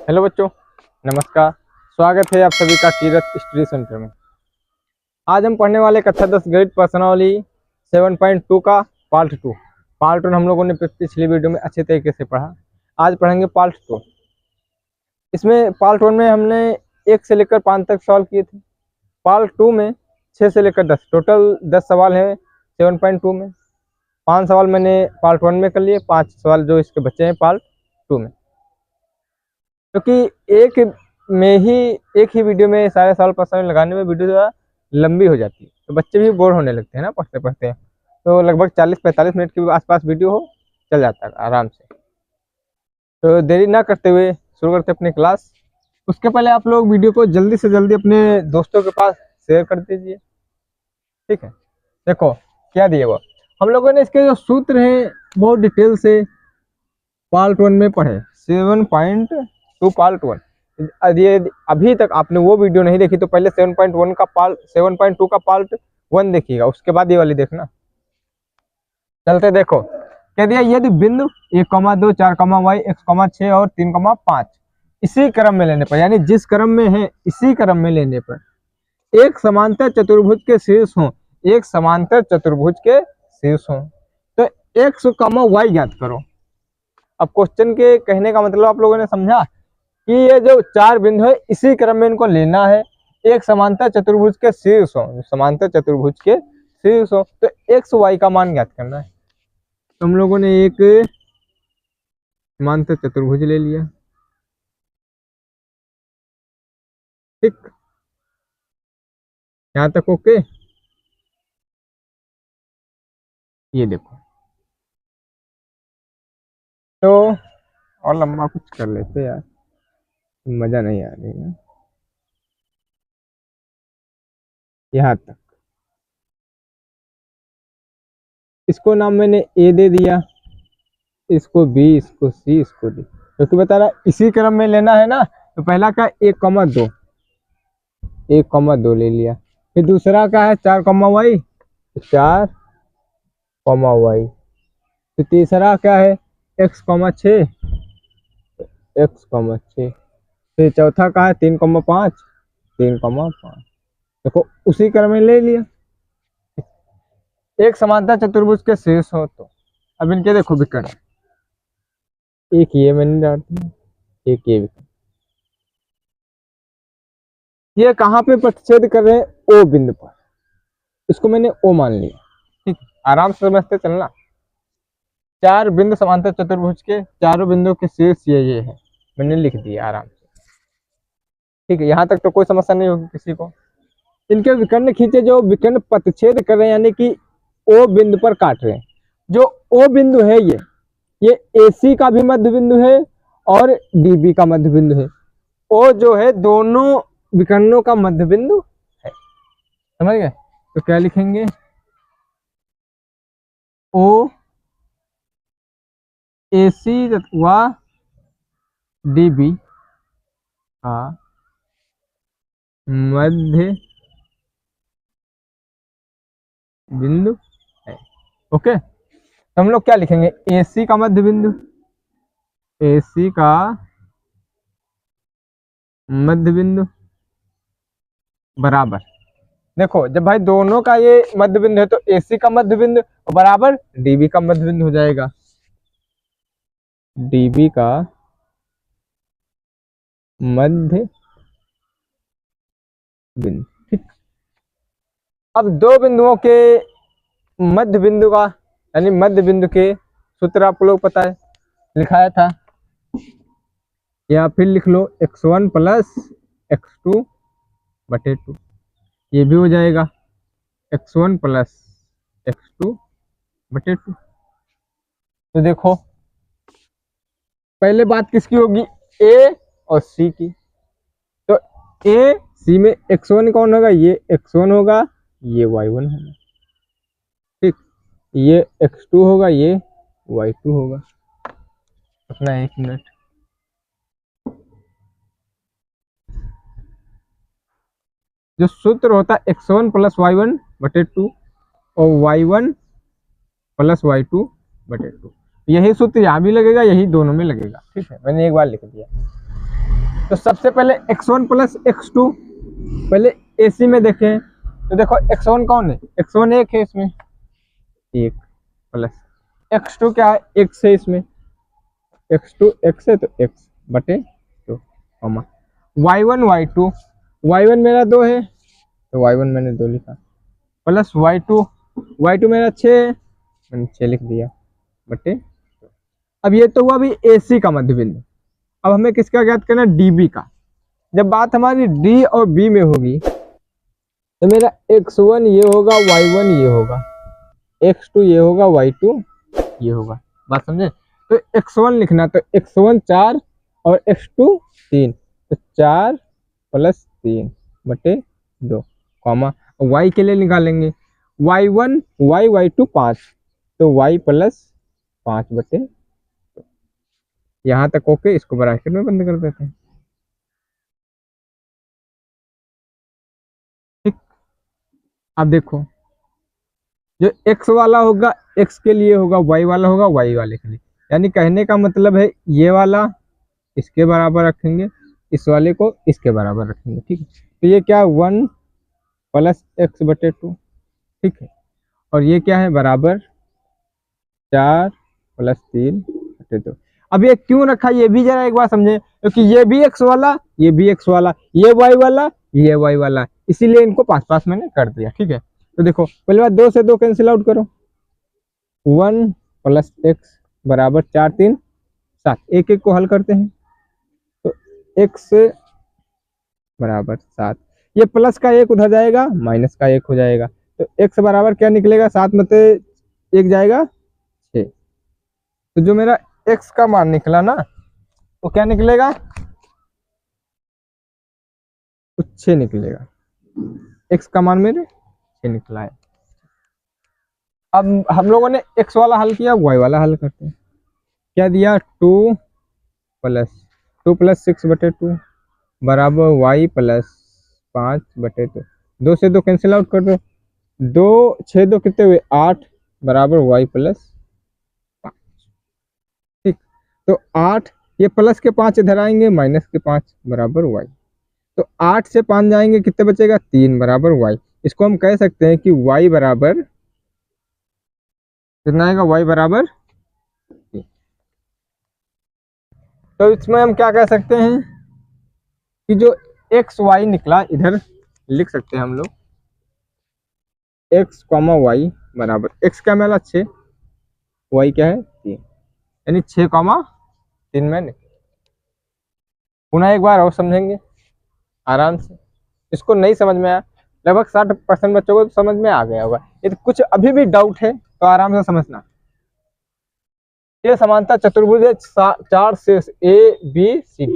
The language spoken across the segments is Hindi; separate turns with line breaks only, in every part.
हेलो बच्चों, नमस्कार। स्वागत है आप सभी का कीरत स्टडी सेंटर में। आज हम पढ़ने वाले कक्षा 10 गणित प्रश्नावली 7.2 का पार्ट 1 हम लोगों ने पिछली वीडियो में अच्छे तरीके से पढ़ा। आज पढ़ेंगे पार्ट 2। इसमें पार्ट 1 में हमने 1 से लेकर 5 तक सवाल किए थे। पार्ट 2 में 6 से लेकर 10, टोटल 10 सवाल है 7.2 में। 5 सवाल मैंने पार्ट 1 में कर लिए, 5 सवाल जो इसके बच्चे हैं पार्ट 2 में। क्योंकि एक ही वीडियो में सारे सवाल प्रश्न लगाने में वीडियो ज़्यादा लंबी हो जाती है, तो बच्चे भी बोर होने लगते हैं ना पढ़ते पढ़ते। तो लगभग 40-45 मिनट के आसपास वीडियो हो चल जाता है आराम से। तो देरी ना करते हुए शुरू करते अपनी क्लास। उसके पहले आप लोग वीडियो को जल्दी से जल्दी अपने दोस्तों के पास शेयर कर दीजिए, ठीक है। देखो क्या दिए वो, हम लोगों ने इसके जो सूत्र हैं बहुत डिटेल से पार्ट 1 में पढ़े। 7.2 पार्ट 1। यदि अभी तक आपने वो वीडियो नहीं देखी तो पहले 7.2 का पार्ट 1 देखिएगा, उसके बाद ये वाली देखना। चलते देखो कह दिया, यदि बिंदु 1,2, 4,y, x,6 और 3,5 इसी क्रम में लेने पर, यानी जिस क्रम में है इसी क्रम में लेने पर एक समांतर चतुर्भुज के शीर्ष हो, एक समांतर चतुर्भुज के शीर्ष हो, तो x, y ज्ञात करो। अब क्वेश्चन के कहने का मतलब आप लोगों ने समझा कि ये जो 4 बिंदु है इसी क्रम में इनको लेना है, एक समांतर चतुर्भुज के शीर्ष हो, समांतर चतुर्भुज के शीर्ष हो, तो x y का मान ज्ञात करना है। तो हम लोगों ने एक समांतर चतुर्भुज ले लिया, ठीक, यहां तक ओके। ये देखो, तो और लंबा कुछ कर लेते यार, मजा नहीं आ रही है। यहां तक इसको नाम मैंने ए दे दिया, इसको बी, इसको सी, इसको डी, क्योंकि बता रहा इसी क्रम में लेना है ना। तो पहला का 1,2 ले लिया, फिर दूसरा का है 4,y, 4,y, फिर तीसरा क्या है x,6, फिर चौथा का है 3,5, देखो उसी क्रम में ले लिया। एक समांतर चतुर्भुज के शीर्ष हो, तो अब इनके देखो विकर्ण, एक ये मैंने डाल दिया, एक ये विकर्ण। ये कहाँ पे प्रतिच्छेद कर रहे हैं? ओ बिंदु पर, इसको मैंने ओ मान लिया, ठीक। आराम से समझते चलना। 4 बिंदु समांतर चतुर्भुज के, चारों बिंदुओं के शीर्ष ये है, मैंने लिख दिया आराम से, ठीक है। यहाँ तक तो कोई समस्या नहीं होगी किसी को। इनके विकर्ण खींचे, जो विकर्ण प्रतिच्छेद कर रहे हैं, यानी कि ओ बिंदु पर काट रहे हैं। जो ओ बिंदु है ये AC का भी मध्य बिंदु है और DB का मध्य बिंदु है। ओ जो है दोनों विकर्णों का मध्य बिंदु है, समझ गए? तो क्या लिखेंगे? ओ AC व DB का मध्य बिंदु है, ओके। तो हम लोग क्या लिखेंगे? AC का मध्य बिंदु, AC का मध्य बिंदु बराबर, देखो जब भाई दोनों का ये मध्य बिंदु है तो AC का मध्य बिंदु बराबर DB का मध्य बिंदु हो जाएगा, DB का मध्य बिंदु, ठीक। अब दो बिंदुओं के मध्य बिंदु का, यानी मध्य बिंदु के सूत्र आप लोग पता है, लिखाया था, या फिर लिख लो x1 प्लस x2 बटे 2, ये भी हो जाएगा x1 प्लस x2 बटे 2। तो देखो पहले बात किसकी होगी? A और C की। तो A C में x1 कौन होगा? ये x1 होगा, ये y1 होगा, ठीक। ये x2 होगा, ये y2 होगा। अपना 1 मिनट, जो सूत्र होता है x1 प्लस y1 बटे 2 और y1 प्लस y2 बटे 2, यही सूत्र यहाँ भी लगेगा, यही दोनों में लगेगा, ठीक है। मैंने एक बार लिख दिया। तो सबसे पहले x1 प्लस x2 पहले AC में देखें तो देखो x1 कौन है, x1 एक है इसमें, एक प्लस x2 क्या है, x है इसमें, x2 x है तो x बटे 2 कॉमा y1 y2, y1 मेरा 2 है तो y1 मैंने 2 लिखा, प्लस y2 मेरा 6 है मैंने 6 लिख दिया बटे 2। अब ये तो हुआ अभी AC का मध्य बिंदु। अब हमें किसका ज्ञात करना है, DB का। जब बात हमारी D और B में होगी तो मेरा x1 ये होगा, y1 ये होगा, x2 ये होगा, y2 ये होगा। बात समझे? तो x1 लिखना, तो x1 4 और x2 3, तो 4 प्लस 3 बटे 2 कॉमा y के लिए निकालेंगे y1 y2 5, तो y प्लस 5 बटे 2। यहाँ तक ओके, इसको ब्रैकेट में बंद कर देते हैं। ठीक, अब देखो जो x वाला होगा x के लिए होगा, y वाला होगा y वाले के लिए, यानी कहने का मतलब है ये वाला इसके बराबर रखेंगे, इस वाले को इसके बराबर रखेंगे। ठीक है, तो ये क्या है 1 प्लस x बटे 2। ठीक है, और ये क्या है बराबर 4 प्लस 3 बटे 2। अब ये क्यों रखा ये भी जरा एक बार समझे, क्योंकि ये भी x वाला, ये भी x वाला, ये y वाला, ये y वाला, इसीलिए इनको पास पास मैंने कर दिया। ठीक है, तो देखो पहले बात 2 से 2 कैंसिल आउट करो, 1 प्लस x बराबर 4 3 7, एक एक को हल करते हैं तो x बराबर 7, ये प्लस का एक उधर जाएगा माइनस का एक हो जाएगा, तो x बराबर क्या निकलेगा, 7 में से 1 जाएगा 6, तो जो मेरा x का मान निकला ना वो क्या निकलेगा, 6 निकलेगा। x का मान मेरे 6 निकला है। अब हम लोगों ने x वाला हल किया, y वाला हल करते हैं। क्या दिया, 2 प्लस 6 बटे 2 बराबर y प्लस 5 बटे 2, 2 से 2 कैंसिल आउट कर दो, 2 6 2 कितने हुए 8 बराबर y प्लस 5। ठीक, तो 8 ये प्लस के 5 इधर आएंगे, माइनस के 5 बराबर y, तो 8 से 5 जाएंगे कितने बचेगा 3 बराबर y। इसको हम कह सकते हैं कि y बराबर कितना आएगा, y बराबर 3। तो इसमें हम क्या कह सकते हैं कि जो एक्स वाई निकला, इधर लिख सकते हैं हम लोग x, y बराबर x क्या मिला 6, y क्या है 3, यानी 6, 3 में निकला। पुनः एक बार और समझेंगे आराम से, इसको नहीं समझ में आया लगभग 60% बच्चों को तो समझ में आ गया होगा। यदि कुछ अभी भी डाउट है तो आराम से समझना। ये समानता चतुर्भुज है, 4 शीर्ष ABCD,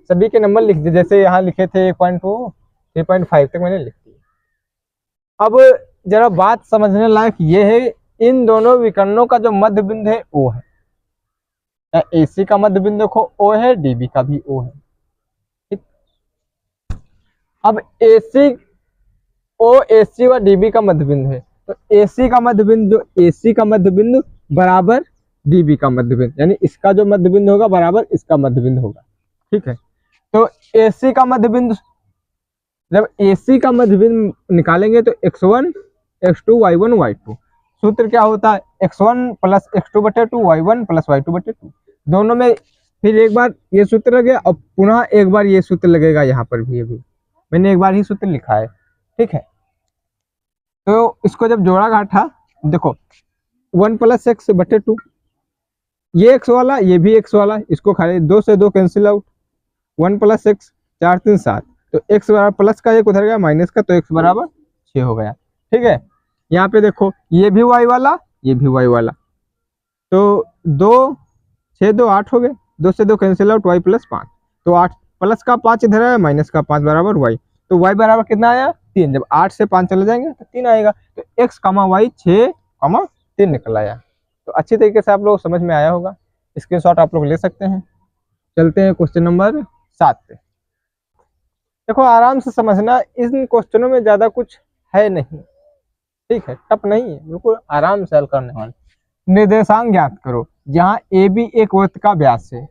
सभी के नंबर लिख दिए, जैसे यहाँ लिखे थे 1.2 3.5 तक मैंने लिख दिया। अब जरा बात समझने लायक ये है, इन दोनों विकर्णों का जो मध्य बिंदु है O है, AC का मध्य बिंदु देखो O है, DB का भी O है। ठीक, अब AC व DB का मध्य बिंदु है, तो AC का मध्य बिंदु, जो AC का मध्य बिंदु बराबर DB का मध्य बिंदु, यानी इसका जो मध्य बिंदु होगा बराबर इसका मध्य बिंदु होगा। ठीक है, तो AC का मध्य बिंदु, जब AC का मध्य बिंदु निकालेंगे तो x1 x2 y1 y2, सूत्र क्या होता है x1 प्लस x2 बटे 2 y1 प्लस y2 बटे 2, दोनों में फिर एक बार ये सूत्र लगे और पुनः एक बार ये सूत्र लगेगा, यहाँ पर भी अभी मैंने एक बार ही सूत्र लिखा है। ठीक है, तो इसको जब जोड़ा घाटा देखो 1 प्लस x बटे 2, ये x वाला ये भी x वाला, इसको खाली 2 से 2 कैंसिल आउट, 1 प्लस x 4 3 7, तो x बराबर प्लस का एक उधर गया माइनस का, तो x बराबर 6 हो गया। ठीक है, यहाँ पे देखो ये भी y वाला ये भी y वाला, तो 2 6 2 8 हो गए, 2 से 2 कैंसिल आउट, y प्लस 5, तो 8 प्लस का 5 इधर आया माइनस का 5 बराबर y, तो y बराबर कितना आया 3, जब 8 से 5 चले जाएंगे तो 3 आएगा, तो x, y 6, 3 निकल आया। तो अच्छी तरीके से आप लोग समझ में आया होगा, स्क्रीनशॉट आप लोग ले सकते हैं। चलते हैं क्वेश्चन नंबर 7 पे। देखो आराम से समझना, इन क्वेश्चनों में ज्यादा कुछ है नहीं, ठीक है, टफ नहीं है, बिल्कुल आराम से हल करने वाले। निर्देशांक ज्ञात करो, जहां AB एक वृत्त का व्यास है,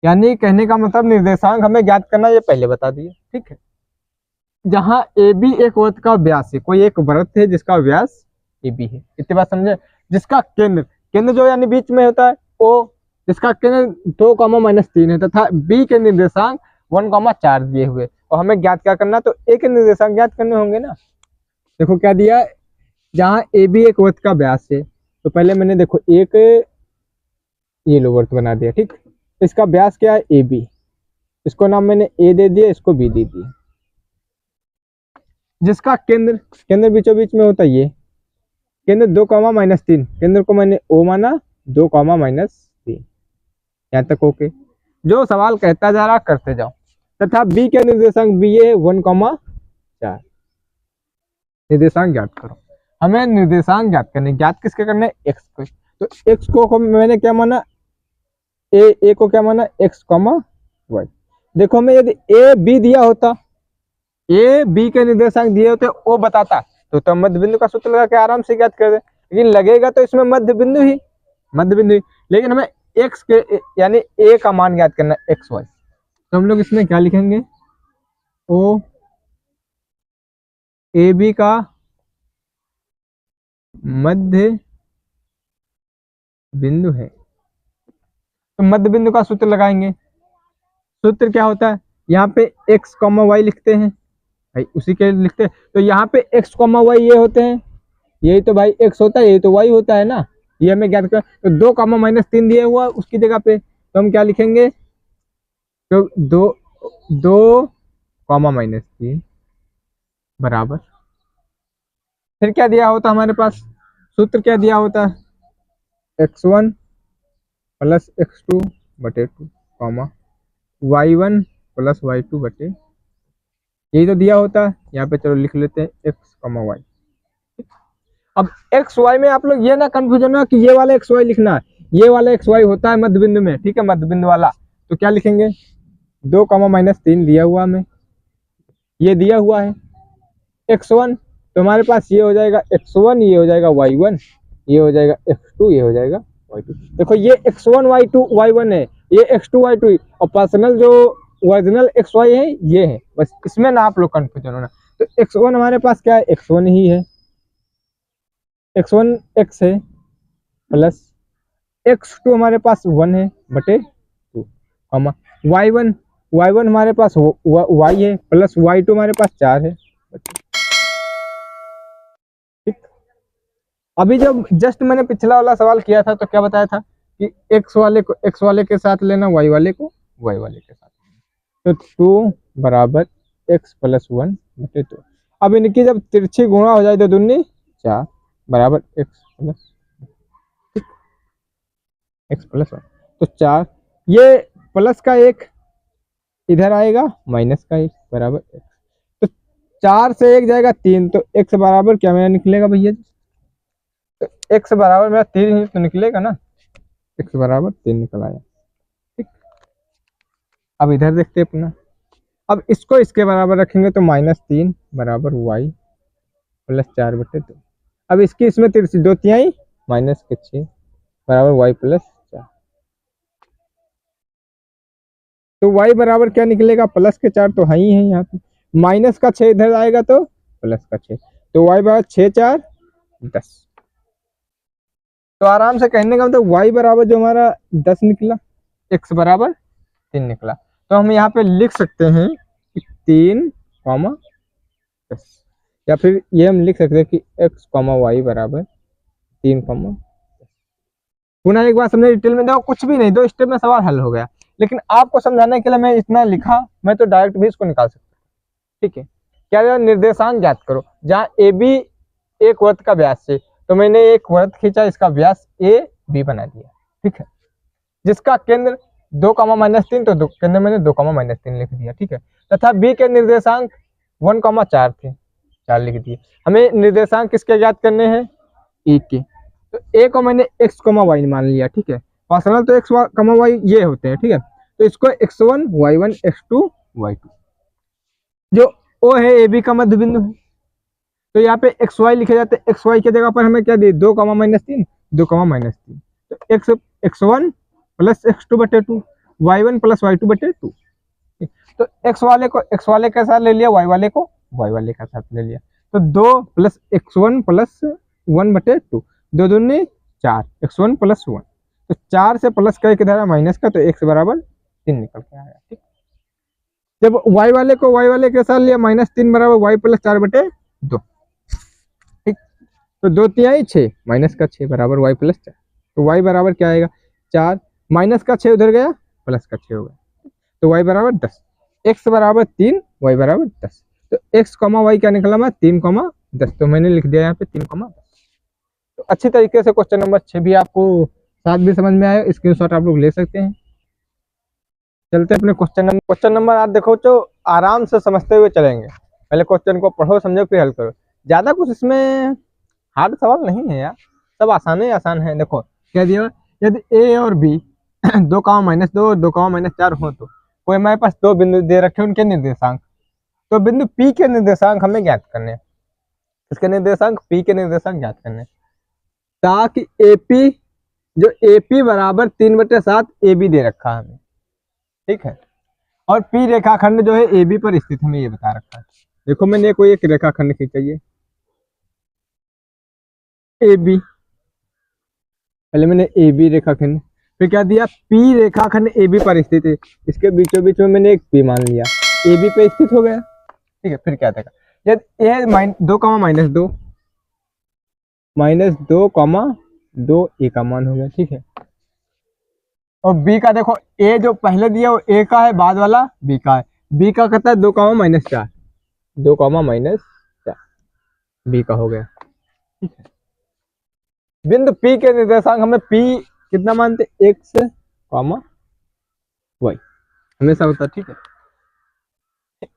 यानी कहने का मतलब निर्देशांक हमें ज्ञात करना, ये पहले बता दिए, ठीक है। जहाँ ए बी एक वृत्त का व्यास है, कोई एक वृत्त है जिसका व्यास ए बी है, इतनी बात समझे। जिसका केंद्र, केंद्र जो यानी बीच में होता है ओ, जिसका केंद्र 2, -3 है तथा बी के निर्देशांक 1, 4 दिए हुए, और हमें ज्ञात क्या करना, तो ए के निर्देशांक ज्ञात करने होंगे ना। देखो क्या दिया, जहाँ ए बी एक वृत्त का व्यास है, तो पहले मैंने देखो एक ये लो वृत्त बना दिया, ठीक। इसका व्यास क्या है ए बी, इसको नाम मैंने ए दे दिया, इसको बी दे दिया। जिसका केंद्र, केंद्र बीचों बीच में होता है ये, केंद्र 2, -3, केंद्र को मैंने ओ माना, 2, -3, यहाँ तक ओके। जो सवाल कहता जा रहा करते जाओ। तथा बी के निर्देशांक बी है 1, 4, निर्देशांक ज्ञात करो। हमें निर्देशांक ज्ञात करने, ज्ञात किसके करने, एक्स को। तो एक्स को मैंने क्या माना, ए को क्या माना, x, y। देखो हमें यदि ए बी दिया होता, ए बी के निर्देशांक दिए होते, ओ बताता, तो मध्य बिंदु का सूत्र लगा के आराम से ज्ञात कर दे। लेकिन लगेगा तो इसमें मध्य बिंदु ही, लेकिन हमें x के यानी ए का मान ज्ञात करना है, XY। तो हम लोग इसमें क्या लिखेंगे, ओ ए बी का मध्य बिंदु है। तो मध्य बिंदु का सूत्र लगाएंगे। सूत्र क्या होता है, यहाँ पे x, y लिखते हैं भाई, उसी के लिखते हैं। तो यहाँ पे x, y ये होते हैं, यही तो भाई x होता है, यही तो y होता है ना, ये हमें ज्ञात कर। तो 2, -3 दिया हुआ उसकी जगह पे, तो हम क्या लिखेंगे, तो 2, -3 बराबर, फिर क्या दिया होता हमारे पास, सूत्र क्या दिया होता है, x1 + x2/2, y1 + y2/, यही तो दिया होता है। यहाँ पे चलो लिख लेते हैं x, y। अब एक्स वाई में आप लोग ये ना कंफ्यूजन हो कि ये वाला एक्स वाई लिखना है, ये वाला एक्स वाई होता है मध्य बिंदु में, ठीक है, मध्य बिंदु वाला। तो क्या लिखेंगे, 2, -3 दिया हुआ हमें, ये दिया हुआ है x1, तो हमारे पास ये हो जाएगा x1, ये हो जाएगा y1, ये हो जाएगा x2, ये हो जाएगा y2। देखो ये x1 y2 y1 है, ये x2 y2, और पर्सनल जो ओरिजिनल xy है ये है, बस इसमें ना आप लोग कंफ्यूजन होना। तो x1 हमारे पास क्या है, x1 ही है, x1 x है, प्लस x2 हमारे पास 1 है बटे 2, y1 हमारे पास y है, प्लस y2 हमारे पास 4 है। ठीक, अभी जब जस्ट मैंने पिछला वाला सवाल किया था तो क्या बताया था कि x वाले को x वाले के साथ लेना, y वाले को y वाले के साथ लेना। तो 2 बराबर x + 1 बटे 2। अब इनकी जब तिरछी गुणा हो जाए तो दूनी 4 बराबर x + 1, तो 4, ये प्लस का 1 इधर आएगा, माइनस का 1 बराबर x। तो 4 से 1 जाएगा 3, तो x बराबर क्या मेरा निकलेगा भैया जी, तो x बराबर मेरा 3 ही तो निकलेगा ना, x बराबर 3 निकल आया। ठीक, अब इधर देखते हैं अपना, अब इसको इसके बराबर रखेंगे तो -3 बराबर y + 4 बटे 2। अब इसकी इसमें तिरछी 2 तिहाई -6 बराबर y + 4। तो y बराबर क्या निकलेगा, +4 तो है ही है, यहाँ पे माइनस का 6 इधर आएगा तो प्लस का 6, तो y बराबर 6 4 10। तो आराम से कहने का मतलब y बराबर जो हमारा 10 निकला, x बराबर 3 निकला। तो हम यहाँ पे लिख सकते हैं 3, 10, या फिर ये हम लिख सकते हैं कि x, y बराबर 3, 10। पुनः एक बार समझे डिटेल में, देखो कुछ भी नहीं, 2 स्टेप में सवाल हल हो गया। लेकिन आपको समझाने के लिए मैं इतना लिखा, मैं तो डायरेक्ट भी इसको निकाल सकता हूँ। ठीक है, क्या निर्देशांक ज्ञात करो, जहाँ ए बी एक वृत्त का व्यास है, तो मैंने एक वृत्त खींचा, इसका व्यास ए बी बना दिया। ठीक है, जिसका केंद्र 2, -3, तो केंद्र मैंने 2, -3 लिख दिया। ठीक है, तथा बी के निर्देशांक 1, 4 थे, 4 लिख दिए। हमें निर्देशांक किसके ज्ञात करने हैं, ए के। तो ए को मैंने x, y मान लिया। ठीक है, पर्सनल तो x, y ये होते हैं। ठीक है, तो इसको x1 y1 x2 y2, जो ओ है ए बी का मध्य बिंदु है, तो यहाँ पे एक्स वाई लिखे जाते हैं। एक्स वाई की जगह पर हमें क्या दिए, 2, -3, 2, -3, तो x1 + x2/2, y1 plus y2 बटे 2। तो x वाले के साथ ले लिया, y वाले को y वाले के साथ ले लिया, तो 2 प्लस x1 प्लस 1 बटे 2, 2 दूनी 4, x1 प्लस 1, तो 4 से प्लस का किधर है माइनस का, तो x बराबर 3 निकल के आया। ठीक, जब y वाले के साथ लिया -3 बराबर y प्लस 4 बटे 2। ठीक, तो 2 3 6 माइनस का 6 बराबर y प्लस 4, तो y बराबर क्या आएगा 4, माइनस का 6 उधर गया, प्लस का 6 हो गया, तो y बराबर 10, x बराबर 3, y बराबर 10, तो x, y क्या निकला मैं 3, 10, तो मैंने लिख दिया यहाँ पे 3, 10। तो अच्छी तरीके से क्वेश्चन नंबर 6 भी आपको 7 भी समझ में आया, स्क्रीनशॉट आप लोग ले सकते हैं। चलते अपने क्वेश्चन नंबर 8 देखो, तो आराम से समझते हुए चलेंगे। पहले क्वेश्चन को पढ़ो, समझो, फिर हल करो। ज्यादा कुछ इसमें हार्ड सवाल नहीं है यार, सब आसान ही आसान है। देखो क्या दिया, यदि a और b 2, -2, 2, -4 हो, तो कोई हमारे पास 2 बिंदु दे रखे, उनके निर्देशांक, तो बिंदु P के निर्देशांक हमें ज्ञात करने हैं। इसके निर्देशांक P के निर्देशांक ज्ञात करने, ताकि AP जो AP बराबर 3/7 AB दे रखा है हमें। ठीक है, और P रेखाखंड जो है AB पर स्थित हमें ये बता रखा है। देखो मैंने कोई एक रेखाखंड खींचा, ये AB, पहले मैंने AB रेखाखंड, फिर क्या दिया P रेखाखंड AB पर स्थित है, इसके बीचों बीच में मैंने एक P मान लिया, AB पे स्थित हो गया। ठीक है, फिर क्या देखा, यदि A -2, -2, A का मान हो गया। ठीक है, और B का देखो, A जो पहले दिया वो A का है, बाद वाला B का है, B का कहता है 2, -4, 2, -4, B का हो गया। ठीक है, बिंदु P के निर्देशांक हमें P कितना मानते, x, y हमेशा होता है। ठीक है,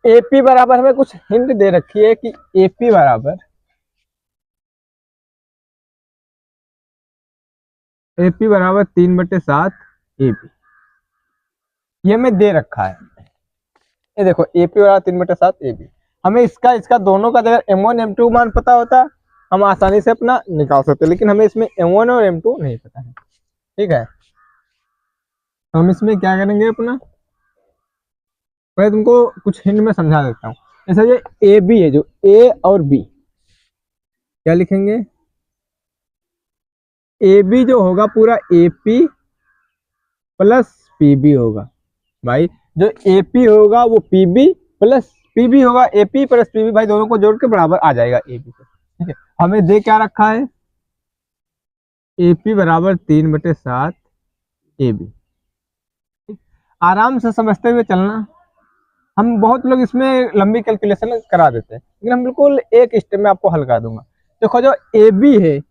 AP बराबर हमें कुछ हिंट दे रखी है कि AP बराबर 3/7 AB, ये हमें दे रखा है। ये देखो AP बराबर 3/7 AB, हमें इसका दोनों का अगर M1 M2 मान पता होता हम आसानी से अपना निकाल सकते, लेकिन हमें इसमें M1 और M2 नहीं पता है। ठीक है, हम इसमें क्या करेंगे, अपना पहले तुमको कुछ हिंट में समझा देता हूँ। जैसे ये AB है, जो A और B, क्या लिखेंगे, AB जो होगा पूरा AP प्लस PB होगा। भाई जो AP होगा वो PB प्लस PB होगा, AP प्लस PB, भाई दोनों को जोड़ के बराबर आ जाएगा AB को। ठीक है, हमें दे क्या रखा है, AP बराबर 3/7 AB। आराम से समझते हुए चलना, हम बहुत लोग इसमें लंबी कैलकुलेशन करा देते हैं, लेकिन हम बिल्कुल एक स्टेप में आपको हल कर दूंगा। देखो जो AB है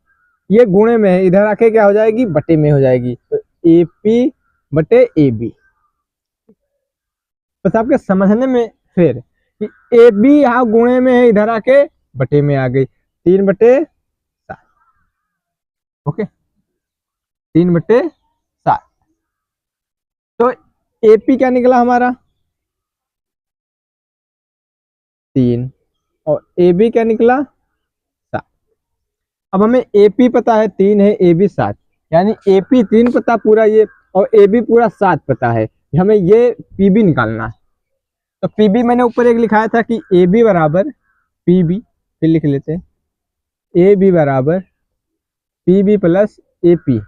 ये गुणे में है, इधर आके क्या हो जाएगी, बटे में हो जाएगी, तो AP बटे AB। बस आपके समझने में फिर कि AB यहाँ गुणे में है, इधर आके बटे में आ गई, 3/7। ओके, 3/7, तो AP क्या निकला हमारा 3, और AB क्या निकला 7। अब हमें AP पता है 3 है, AB 7, यानी AP 3 पता पूरा ये, और AB पूरा 7 पता है, हमें ये PB निकालना है। तो PB मैंने ऊपर एक लिखाया था कि AB बराबर PB, फिर लिख लेते हैं AB बराबर PB plus AP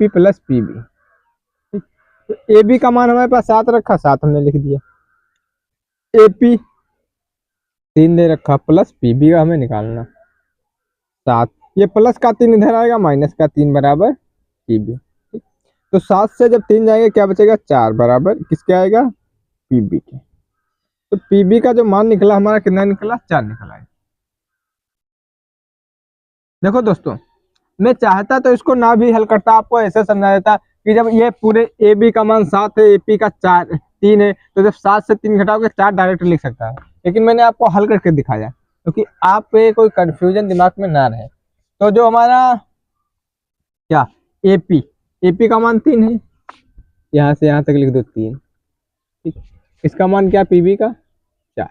plus PB। तो AB का मान हमारे पास 7 रखा, 7 हमने लिख दिया, AP 3 दे रखा, प्लस PB का हमें निकालना 7, ये प्लस का 3 इधर आएगा, माइनस का 3 बराबर PB। तो 7 से जब 3 जाएंगे क्या बचेगा, 4 बराबर किसके आएगा, PB के। तो PB का जो मान निकला हमारा कितना निकला, 4 निकला है। देखो दोस्तों, मैं चाहता तो इसको ना भी हल करता, आपको ऐसे समझा देता कि जब ये पूरे AB का मान 7 है, AP का 3 है, तो जब 7 से 3 घटाओगे 4 डायरेक्ट लिख सकता है, लेकिन मैंने आपको हल करके दिखाया क्योंकि आप पे कोई कंफ्यूजन दिमाग में ना रहे। तो जो हमारा क्या AP का मान 3 है, यहाँ से यहाँ तक लिख दो 3। ठीक, इसका मान क्या PB का 4,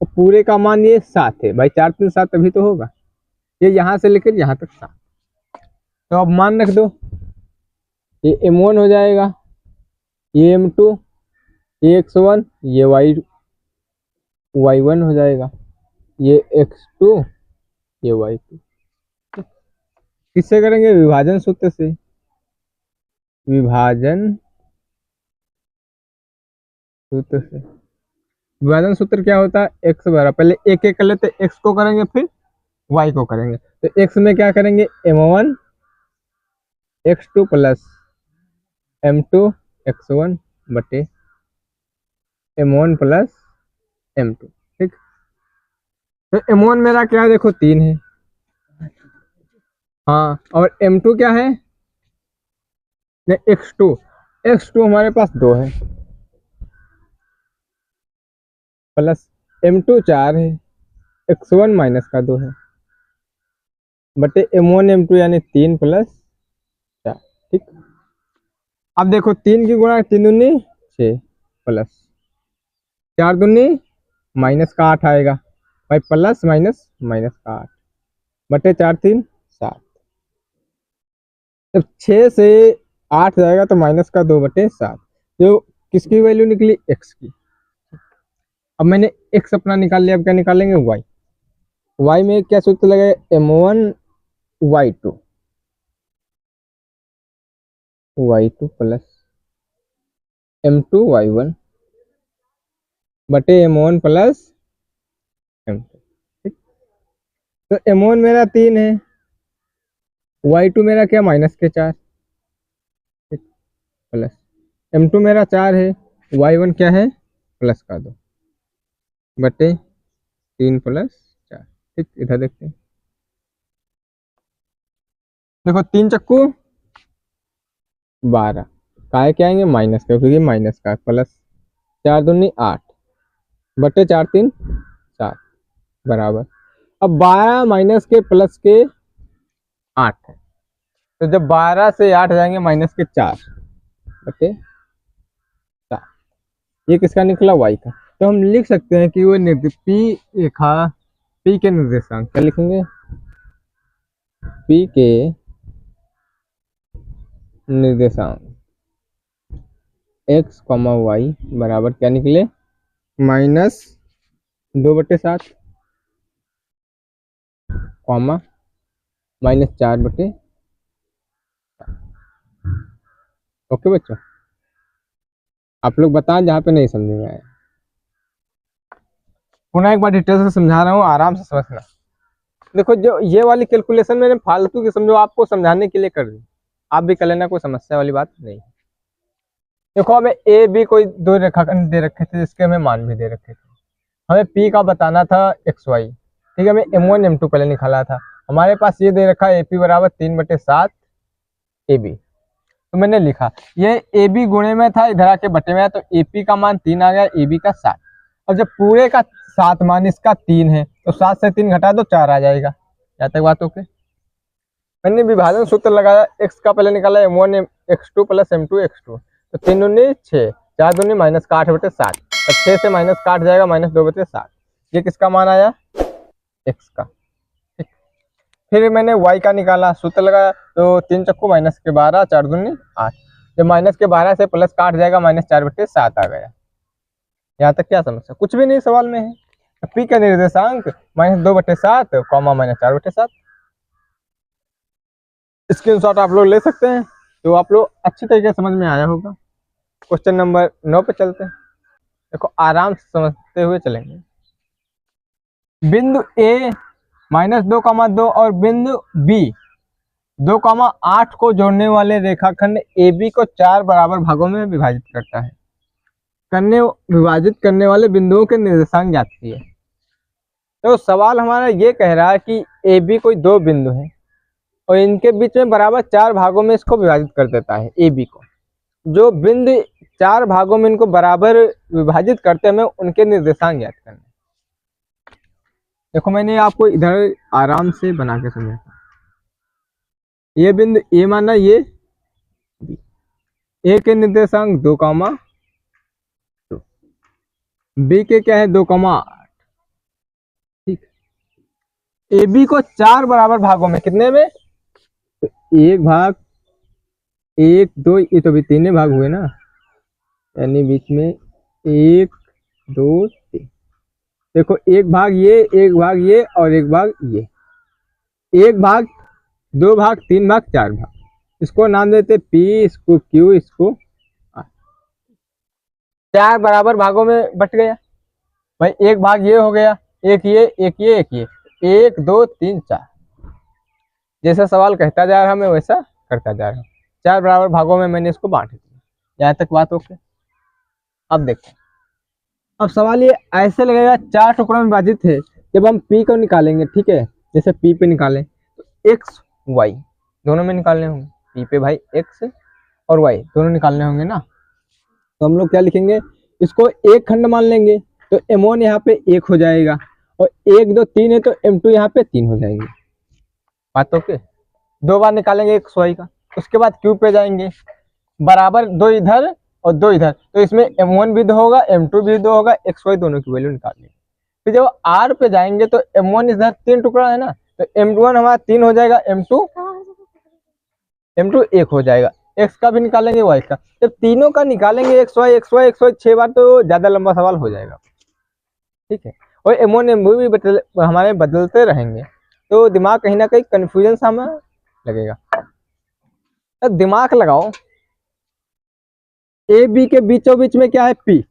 और पूरे का मान ये 7 है, भाई 4 3 7 तभी तो होगा, ये यहाँ से लेकर यहाँ तक 7। तो अब मान रख दो, ये M1 हो जाएगा, ये m2, ये x1, ये y1 हो जाएगा, ये x2, ये y2। किससे करेंगे? विभाजन सूत्र से। विभाजन सूत्र से। विभाजन सूत्र क्या होता है? x बराबर, पहले एक एक कर लेते, x को करेंगे फिर y को करेंगे। तो x में क्या करेंगे? m1 x2 plus m2 x1 बटे m1 प्लस m2। ठीक, तो m1 मेरा क्या है? देखो 3 है, हाँ, और m2 क्या है? नहीं, x2 हमारे पास 2 है, प्लस m2 4 है, x1 माइनस का 2 है, बटे m1 m2 यानी 3 प्लस 4। ठीक, अब देखो 3 की गुणा 3 दूनी 6 प्लस 4 दूनी माइनस का 8 आएगा भाई, प्लस माइनस माइनस का 8 बटे 4 3 7। जब 6 से 8 जाएगा तो माइनस का 2 बटे 7, जो किसकी वैल्यू निकली? x की। अब मैंने x अपना निकाल लिया, अब क्या निकालेंगे? y में क्या सूत्र लगे? m1 y2 plus m2 y1 बटे m1 प्लस m2। ठीक, तो m1 मेरा 3 है, y2 मेरा क्या? माइनस के 4। ठीक, प्लस m2 मेरा 4 है, y1 क्या है? प्लस का 2 बटे 3 प्लस 4। ठीक, इधर देखते हैं, देखो 3 चक्कू 12, काय के आएंगे? माइनस के, क्योंकि माइनस का, प्लस 4 दूनी 8 बटे 4 3 7 बराबर। अब 12 माइनस के प्लस के 8 है, तो जब 12 से 8 जाएंगे माइनस के 4 बटे 7, ये किसका निकला? y का। तो हम लिख सकते हैं कि वो पी रेखा, पी के निर्देशांक क्या लिखेंगे? पी के निर्देशांक x, y बराबर क्या निकले? Minus 2/7 comma minus 4/7। ओके बच्चों, आप लोग बताएं जहाँ पे नहीं समझ में आया। पुनः एक बार डिटेल से समझा रहा हूँ, आराम से समझना। देखो, जो ये वाली कैलकुलेशन मैंने फालतू की समझो आपको समझाने के लिए कर दी, आप भी कर लेना, कोई समस्या वाली बात नहीं। देखो, हमें ए बी कोई 2 रेखाखंड दे रखे थे, जिसके हमें मान भी दे रखे थे। हमें पी का बताना था XY। ठीक है, हमें m1 m2 पहले निकाला था। हमारे पास ये दे रखा है AP बराबर 3/7 AB। तो मैंने लिखा ये AB गुणे में था, इधर आके बटे में है, तो AP का मान 3 आ गया, AB का 7। और जब पूरे का 7 मान इसका 3 है, तो 7 से 3 घटा दो 4 आ जाएगा। यहाँ तक बात ओके। मैंने विभाजन सूत्र लगाया, x का पहले निकाला m1 x2 plus m2 x2, तो 3 दूनी 6, 4 दूनी माइनस का 8/7, तो 6 से माइनस का 8 जाएगा, माइनस 2/7। ये किसका मान आया? x का। ठीक, फिर मैंने y का निकाला, सूत्र लगाया, तो 3 चक्कू माइनस के 12, 4 दूनी 8, जब माइनस के 12 से प्लस का 8 जाएगा, माइनस 4/7 आ गया। यहाँ तक क्या समस्या? कुछ भी नहीं सवाल में है। पी का निर्देशांक -2/7 कॉमा -4/7। स्क्रीनशॉट आप लोग ले सकते हैं, तो आप लोग अच्छी तरीके से समझ में आया होगा। क्वेश्चन नंबर 9 पे चलते हैं। देखो, आराम से समझते हुए चलेंगे। बिंदु ए -2,2 और बिंदु बी 2,8 को जोड़ने वाले रेखाखंड AB को 4 बराबर भागों में विभाजित करता है। विभाजित करने वाले बिंदुओं के निर्देशांक ज्ञात कीजिए। तो सवाल हमारा ये कह रहा है कि AB कोई 2 बिंदु है और इनके बीच में बराबर 4 भागों में इसको विभाजित कर देता है AB को। जो बिंदु 4 भागों में इनको बराबर विभाजित करते हैं, उनके निर्देशांक ज्ञात करने। देखो, मैंने आपको इधर आराम से बना के समझाता। ये बिंदु ए माना, ये बी। ए के निर्देशांक 2,2, बी के क्या है 2,8। ठीक, ए बी को 4 बराबर भागों में, कितने में? तो 1 भाग 1 2, ये तो भी 3 भाग हुए ना, यानी बीच में 1 2 3। देखो एक भाग ये और एक भाग ये, एक भाग, दो भाग, तीन भाग, चार भाग। इसको नाम देते P, इसको Q, इसको R। चार बराबर भागों में बट गया भाई। एक भाग ये हो गया, एक ये, एक ये, एक ये, 1 2 3 4। जैसा सवाल कहता जा रहा मैं वैसा करता जा रहा हूँ। चार बराबर भागों में मैंने इसको बांट दिया। यहाँ तक बात ओके। अब देखो, अब सवाल ये ऐसे लगेगा, चार टुकड़ों में विभाजित है। जब हम P को निकालेंगे, ठीक है, जैसे P पे निकालें तो X Y दोनों में निकालने होंगे। P पे भाई X और Y दोनों निकालने होंगे ना। तो हम लोग क्या लिखेंगे, इसको एक खंड मान लेंगे तो M1 यहाँ पे 1 हो जाएगा, और 1 2 3 है तो M2 यहाँ पे 3 हो जाएगी। बात ओके। दो बार निकालेंगे X Y का, उसके बाद Q पे जाएंगे, बराबर दो इधर और दो इधर, तो इसमें M1 भी 2 होगा, M2 भी 2 होगा, XY दोनों की वैल्यू निकालनी। फिर जब R पे जाएंगे तो M1 इधर 3 टुकड़ा है ना, तो M1 हमारा 3 हो जाएगा, M2 1 हो जाएगा। X का भी निकालेंगे, Y का। जब तीनों का निकालेंगे XY 6 बार, तो ज्यादा लंबा सवाल हो जाएगा, ठीक है। और M1 M2 भी हमारे बदलते रहेंगे, तो दिमाग कहीं ना कहीं कंफ्यूजन सा हमें लगेगा। तो दिमाग लगाओ, ए बी के बीचों बीच में क्या है, P।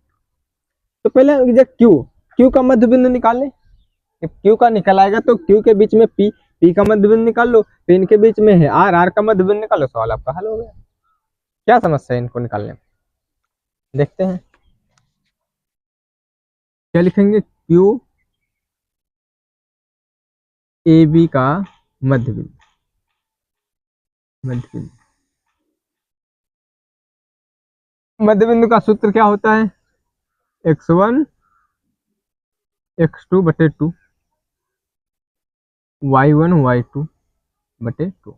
तो पहले Q का मध्य बिंदु निकाल ले। जब Q का निकल आएगा तो Q के बीच में P का मध्य बिंदु निकाल लो, तो इनके बीच में है R का मध्य बिंदु निकालो, सवाल आपका हल हो गया। क्या समस्या है इनको निकालने में, देखते हैं क्या लिखेंगे। Q ए बी का मध्य बिंदु, मध्य बिंदु का सूत्र क्या होता है, x1 x2 बटे 2, y1 y2 बटे 2।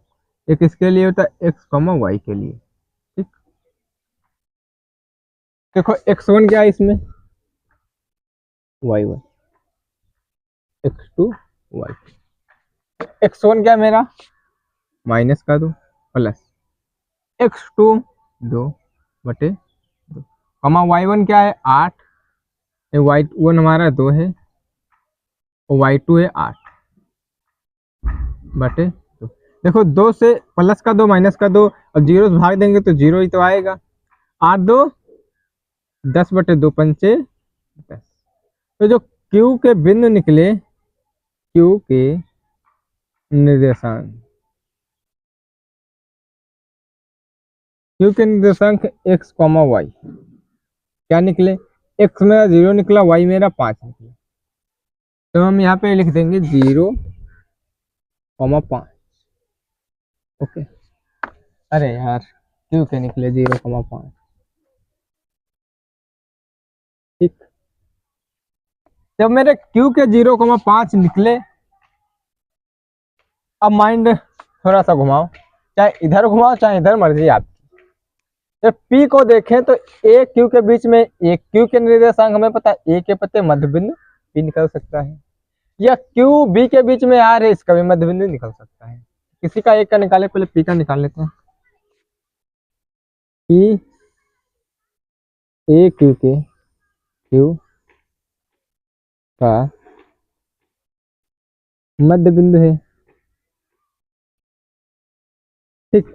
एक इसके लिए होता है x, y के लिए, ठीक। देखो x1 क्या है इसमें, y1, x2 y2। x1 क्या है मेरा, माइनस का 2 प्लस x2 2 बटे 2, y1 क्या है 8, y1 हमारा 2 है और y2 है 8 बटे 2। देखो 2 से प्लस का 2 माइनस का 2, और जीरो से भाग देंगे तो जीरो ही तो आएगा। 8 2 10 बटे 2 पंचे 10। तो जो Q के बिंदु निकले, Q के निर्देशांक, Q के निर्देशांक x, y क्या निकले, x मेरा 0 निकला, y मेरा 5 निकला। तो हम यहाँ पे लिख देंगे 0, 5। ओके। अरे यार, Q के निकले 0, 5, ठीक। जब मेरे Q के 0,5 निकले, अब माइंड थोड़ा सा घुमाओ, चाहे इधर घुमाओ चाहे इधर, मर्जी आपकी। जब P को देखें तो A Q के बीच में, एक Q के निर्देशांक हमें पता है, A के पते मध्य बिंदु P निकल सकता है, या Q B के बीच में R है, इसका भी मध्य बिंदु निकल सकता है। किसी का एक का निकाले, पहले P का निकाल लेते हैं। P A Q के Q का मध्य बिंदु है, ठीक।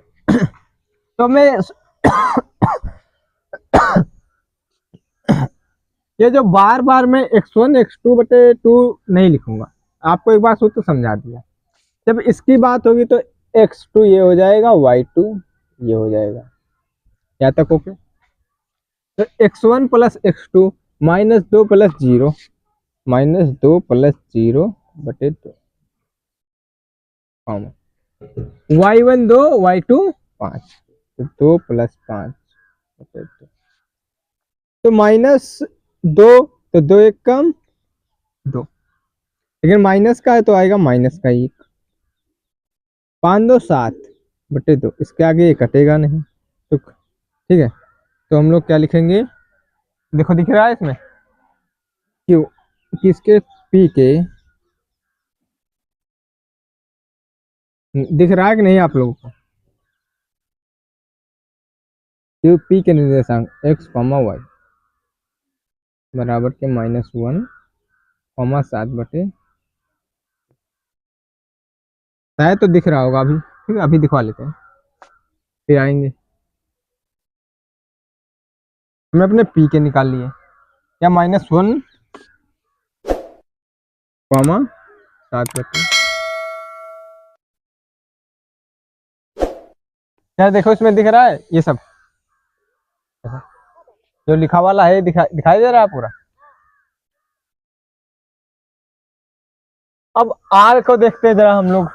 तो मैं ये जो बार बार मैं x1 x2 बटे 2 नहीं लिखूंगा, आपको एक बार सूत्र समझा दिया। जब इसकी बात होगी तो x2 ये हो जाएगा, y2 ये हो जाएगा, यहाँ तक ओके। तो x1 plus x2 -2 plus 0, -2 plus 0 बटे 2, y1 2 y2 5, तो 2 प्लस 5 बटे 2। तो -2, तो 2 एक कम 2, लेकिन माइनस का है तो आएगा माइनस का 1। 5 2 7 बटे 2, इसके आगे ये कटेगा नहीं, तो ठीक है। तो हम लोग क्या लिखेंगे, देखो दिख रहा है इसमें क्यों, किसके P के, दिख रहा है कि नहीं आप लोगों को, क्यों पी के निर्देशांक x, y बराबर के -1, 7/, शायद तो दिख रहा होगा अभी। ठीक है, अभी दिखवा लेते हैं, फिर आएंगे। हमने अपने पी के निकाल लिए, या -1, 7/। क्या देखो इसमें दिख रहा है ये सब जो लिखा वाला है, दिखाई दे रहा है पूरा। अब आर को देखते हैं जरा हम लोग।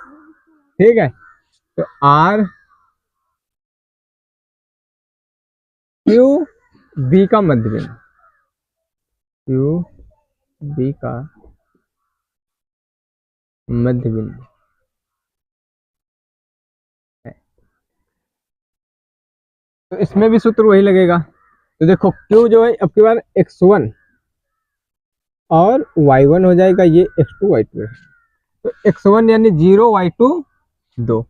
ठीक है, तो आर क्यू बी का मध्य बिंदु, क्यू बी का मध्य बिंदु है। तो इसमें भी सूत्र वही लगेगा। तो देखो क्यू जो है अब की बार x1 और y1 हो जाएगा, ये x2 y2 है। तो x1 यानी 0 y2 2,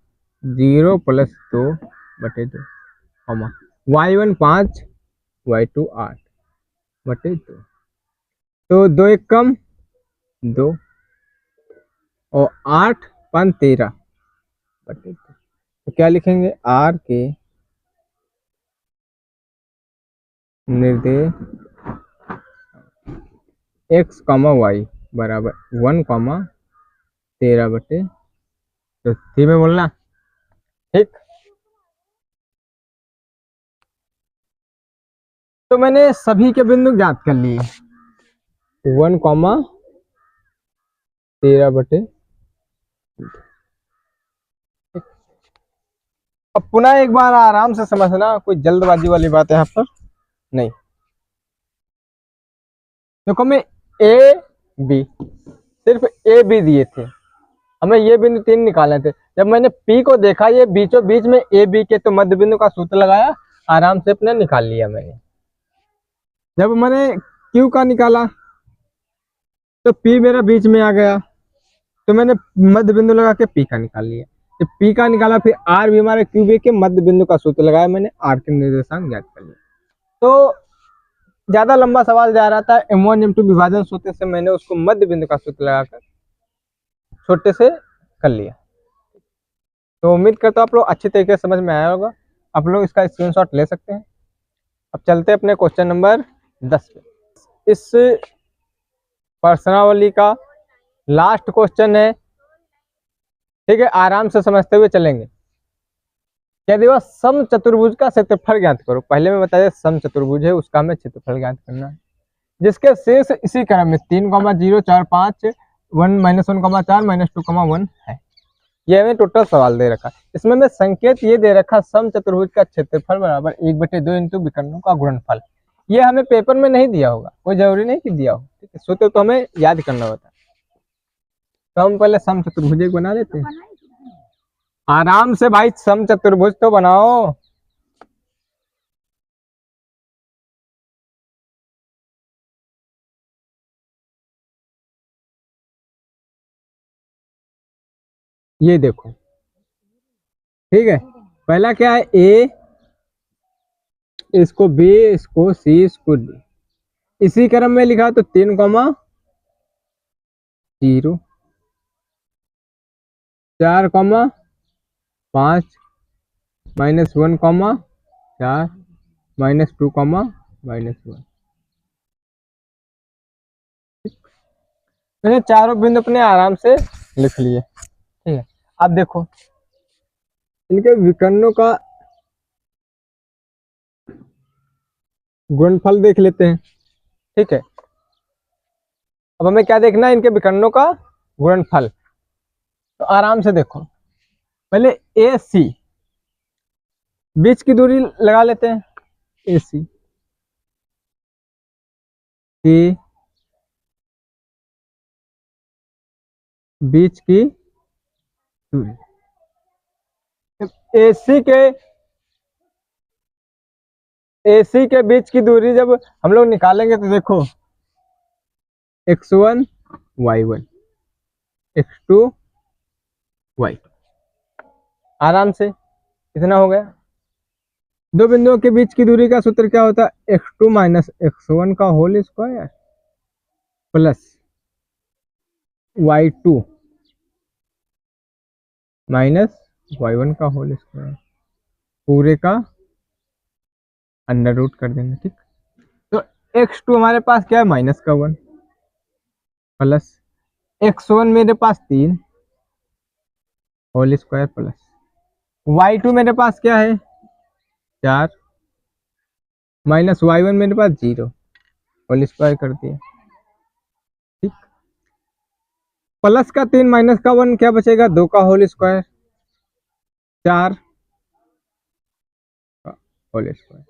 0 + 2/2, y1 5 y2 8/2। तो 2 1 कम 2 और 8 5 13/2। तो क्या लिखेंगे, आर के निर्देश x, y बराबर 1, 13/, तो थी में बोलना। ठीक, तो मैंने सभी के बिंदु ज्ञात कर लिए, 1, 13/। अब पुनः एक बार आराम से समझना, कोई जल्दबाजी वाली बात है यहाँ पर नहीं। देखो मैं ए बी, सिर्फ ए बी दिए थे, हमें ये बिंदु 3 निकालने थे। जब मैंने पी को देखा ये बीचों बीच में ए बी के, तो मध्य बिंदु का सूत्र लगाया, आराम से अपने निकाल लिया मैंने। जब मैंने क्यू का निकाला तो पी मेरा बीच में आ गया, तो मैंने मध्य बिंदु लगा के पी का निकाल लिया। जब पी का निकाला फिर आर भी हमारे क्यू बी के मध्य बिंदु का सूत्र लगाया मैंने, आर के निर्देशांक ज्ञात कर लिया। तो ज्यादा लंबा सवाल जा रहा था, M1 M2 विभाजन सूत्र से मैंने उसको मध्य बिंदु का सूत्र लगाकर छोटे से कर लिया। तो उम्मीद करता हूँ आप लोग अच्छी तरीके से समझ में आया होगा। आप लोग इसका स्क्रीनशॉट ले सकते हैं। अब चलते हैं अपने क्वेश्चन नंबर 10 पे। इस प्रश्नावली का लास्ट क्वेश्चन है। ठीक है, आराम से समझते हुए चलेंगे। यदि वह समचतुर्भुज का क्षेत्रफल ज्ञात करो। पहले मैं बताया समचतुर्भुज है, उसका हमें क्षेत्रफल ज्ञात करना है, जिसके शेष इसी क्रम में 3, 0, 4, 5, 1, -1, 4, -2, 1 है। ये हमें टोटल सवाल दे रखा। इसमें मैं संकेत ये दे रखा, समचतुर्भुज का क्षेत्रफल बराबर 1/2 इंटू विकर्णों का गुणनफल। ये हमें पेपर में नहीं दिया होगा, कोई जरूरी नहीं कि दिया हो। ठीक है, सूत्र तो हमें याद करना होता है। तो हम पहले समचतुर्भुज एक बना लेते हैं। आराम से भाई, समचतुर्भुज तो बनाओ। ये देखो, ठीक है, पहला क्या है, ए, इसको बी, इसको सी, इसको डी, इसी क्रम में लिखा तो 3, 0, 4, 5, -1, 4, -2, -1। मैंने चारों बिंदु अपने आराम से लिख लिए। ठीक है, अब देखो इनके विकर्णों का गुणनफल देख लेते हैं। ठीक है, अब हमें क्या देखना है, इनके विकर्णों का गुणनफल। तो आराम से देखो, पहले ए सी, बीच की दूरी लगा लेते हैं, ए सी के बीच की दूरी, एसी के एसी के बीच की दूरी जब हम लोग निकालेंगे तो देखो x1 y1, x2 y2, आराम से इतना हो गया। दो बिंदुओं के बीच की दूरी का सूत्र क्या होता है? x2 माइनस x1 का whole square plus y2 minus y1 का होल स्क्वायर पूरे का अंडर रूट कर देंगे। ठीक, तो x2 हमारे पास क्या है? माइनस का 1 प्लस x1 मेरे पास 3 होल स्क्वायर प्लस y2 मेरे पास क्या है? 4 माइनस y1 मेरे पास 0 होल स्क्वायर कर दिया। ठीक, प्लस का 3 माइनस का 1 क्या बचेगा? 2 का होल स्क्वायर 4 का होल स्क्वायर।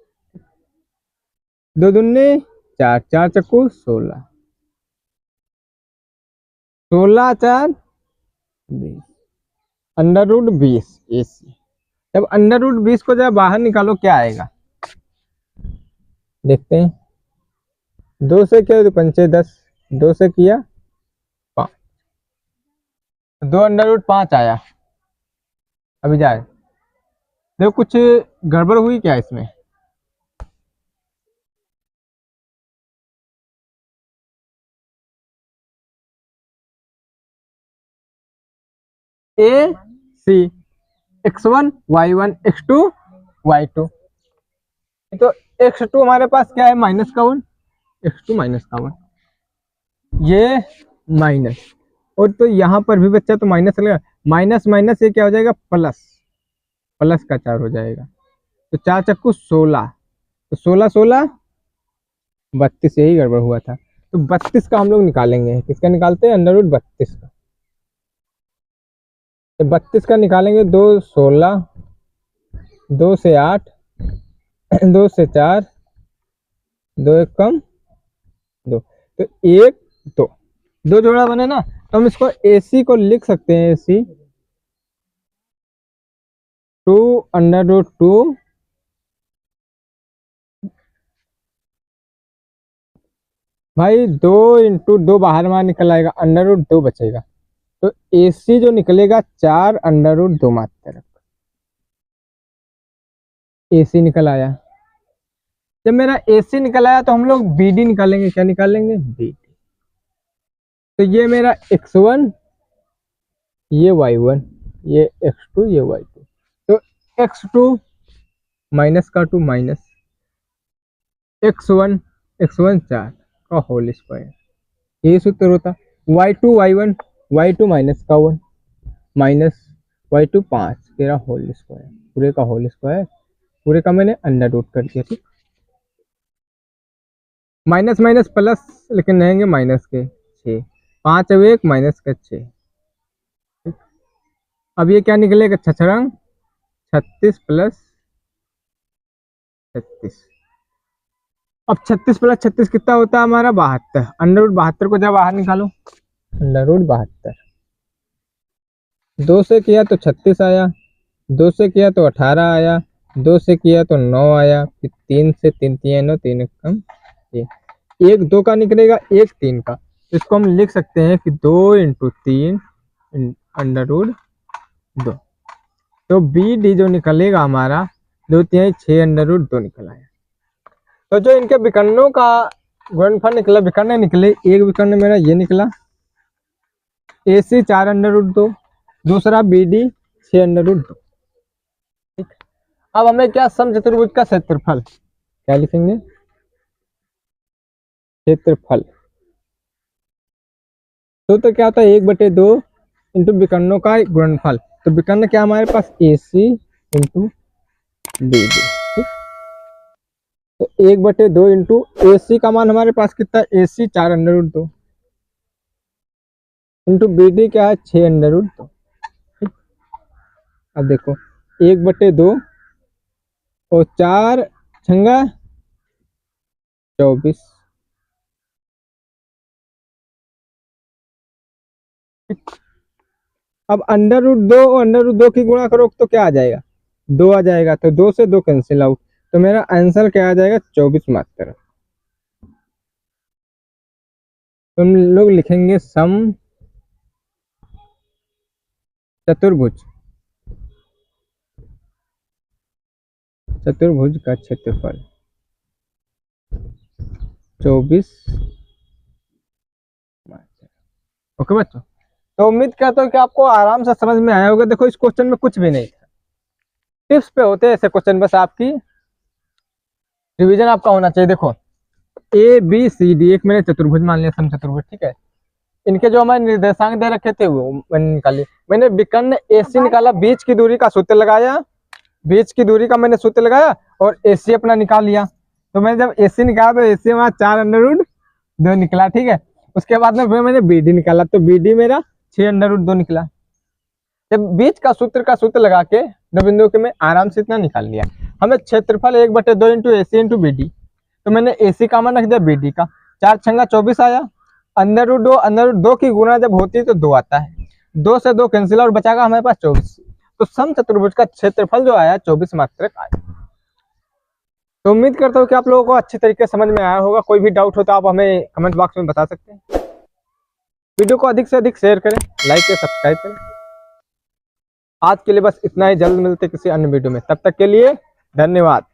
दो दूनी 4, 4 चक्कू 16, 16 4 20, अंडर रूट 20 AC। जब अंडर रूट 20 को जब बाहर निकालो क्या आएगा देखते हैं। 2 से किया तो पंचे 10, 2 से किया 5, 2 अंडर रूट 5 आया। अभी जाए देखो कुछ गड़बड़ हुई क्या इसमें? ए सी x1 y1 x2 y2, तो x2 हमारे पास क्या है? माइनस का 1, x2 माइनस का 1, ये माइनस, और तो यहाँ पर भी बच्चा तो माइनस लगेगा, माइनस माइनस ये क्या हो जाएगा? प्लस, प्लस का 4 हो जाएगा, तो 4 चक्कू 16, तो 16 16 32, यही गड़बड़ हुआ था। तो 32 का हम लोग निकालेंगे, किसका निकालते हैं? अंडर रूट 32 का। तो 32 का निकालेंगे, 2 16, 2 से 8, 2 से 4, 2 एक कम 2, तो 1 2, 2 जोड़ा बने ना, तो हम इसको AC को लिख सकते हैं, AC 2 अंडर रूट 2 भाई 2 इंटू 2 बाहर में निकल आएगा, अंडर रूट 2 बचेगा, तो AC जो निकलेगा 4 अंडर रूट 2 मात्र, AC निकल आया। जब मेरा AC निकल आया तो हम लोग BD निकालेंगे। क्या निकालेंगे? BD। तो ये मेरा x1, ये y1, ये x2, ये y2, तो x2 माइनस का 2 माइनस x1, x1 4 का होल स्क्वायर, यही सूत्र होता। y2 y1, y2 माइनस का 1 माइनस y2 5 तेरा होल स्क्वायर, पूरे का होल स्क्वायर, पूरे का मैंने अंडर रूट कर दिया। ठीक, माइनस माइनस प्लस, लेकिन रहेंगे माइनस के 6, 5 अब 1 माइनस का 6। अब ये क्या निकलेगा? छछरंग 36 प्लस 36। अब 36 प्लस 36 कितना होता है हमारा? 72, अंडर रूट 72 को जब बाहर निकालो, अंडर रूट 72, 2 से किया तो 36 आया, 2 से किया तो 18 आया, 2 से किया तो 9 आया, फिर 3 से 3 3 9 3 कम 3, 1 2 का निकलेगा, 1 3 का, इसको हम लिख सकते हैं कि 2 इंटू 3 अंडर रूट 2, तो BD जो निकलेगा हमारा 2 3 6 अंडर रूट 2 निकल आया। तो जो इनके विकर्णों का गुणनफल निकला, विकर्ण निकले, एक विकर्ण मेरा ये निकला AC 4 अंडर रूट 2, दूसरा BD 6 अंडर रूट 2। ठीक, अब हमें क्या? समचतुर्भुज का क्षेत्रफल क्या लिखेंगे? क्षेत्रफल तो क्या होता है? 1/2 इंटू विकर्णों का गुणनफल, तो विकर्ण क्या हमारे पास? AC into BD। ठीक, तो 1/2 इंटू AC का मान हमारे पास कितना? AC 4 under root 2 into BD क्या है? 6 अंडर रूट 2। ठीक, अब देखो 1/2 और 4 छंगा 24। अब अंडर रूट 2 और अंडर रूट 2 की गुणा करो तो क्या आ जाएगा? 2 आ जाएगा, तो 2 से 2 कैंसिल आउट, तो मेरा आंसर क्या आ जाएगा? 24 मात्र। तुम लोग लिखेंगे सम चतुर्भुज, चतुर्भुज का क्षेत्रफल 24। ओके बच्चों, तो उम्मीद करता हूँ कि आपको आराम से समझ में आया होगा। देखो इस क्वेश्चन में कुछ भी नहीं था, टिप्स पे होते हैं ऐसे क्वेश्चन, बस आपकी रिवीजन आपका होना चाहिए। देखो ए बी सी डी, एक मैंने चतुर्भुज मान लिया, समचतुर्भुज, ठीक है। इनके जो हमारे निर्देशांक दे रखे थे वो मैंने निकाले। मैंने विकर्ण AC निकाला, बीच की दूरी का सूत्र लगाया, बीच की दूरी का मैंने सूत्र लगाया और AC अपना निकाल लिया। तो मैंने जब AC निकाला तो AC हमारा 4√2 निकला, ठीक है। उसके बाद में फिर मैंने BD निकाला, तो BD मेरा 6√2 निकला। जब बीच का सूत्र लगा के दो बिंदुओं के मैं आराम से इतना निकाल लिया। हमें क्षेत्रफल 1/2 इंटू AC इंटू BD, तो मैंने AC का मान रख दिया BD का। 4 छंगा 24 आया, √2 की गुणा जब होती है तो 2 आता है, 2 से 2 कैंसिल और बचागा हमारे पास 24। तो समचतुर्भुज का क्षेत्रफल जो आया 24 मात्रक आया। तो उम्मीद करता हूँ कि आप लोगों को अच्छी तरीके से समझ में आया होगा। कोई भी डाउट हो तो आप हमें कमेंट बॉक्स में बता सकते हैं। वीडियो को अधिक से अधिक शेयर करें, लाइक करें, सब्सक्राइब करें। आज के लिए बस इतना ही, जल्द मिलते किसी अन्य वीडियो में, तब तक के लिए धन्यवाद।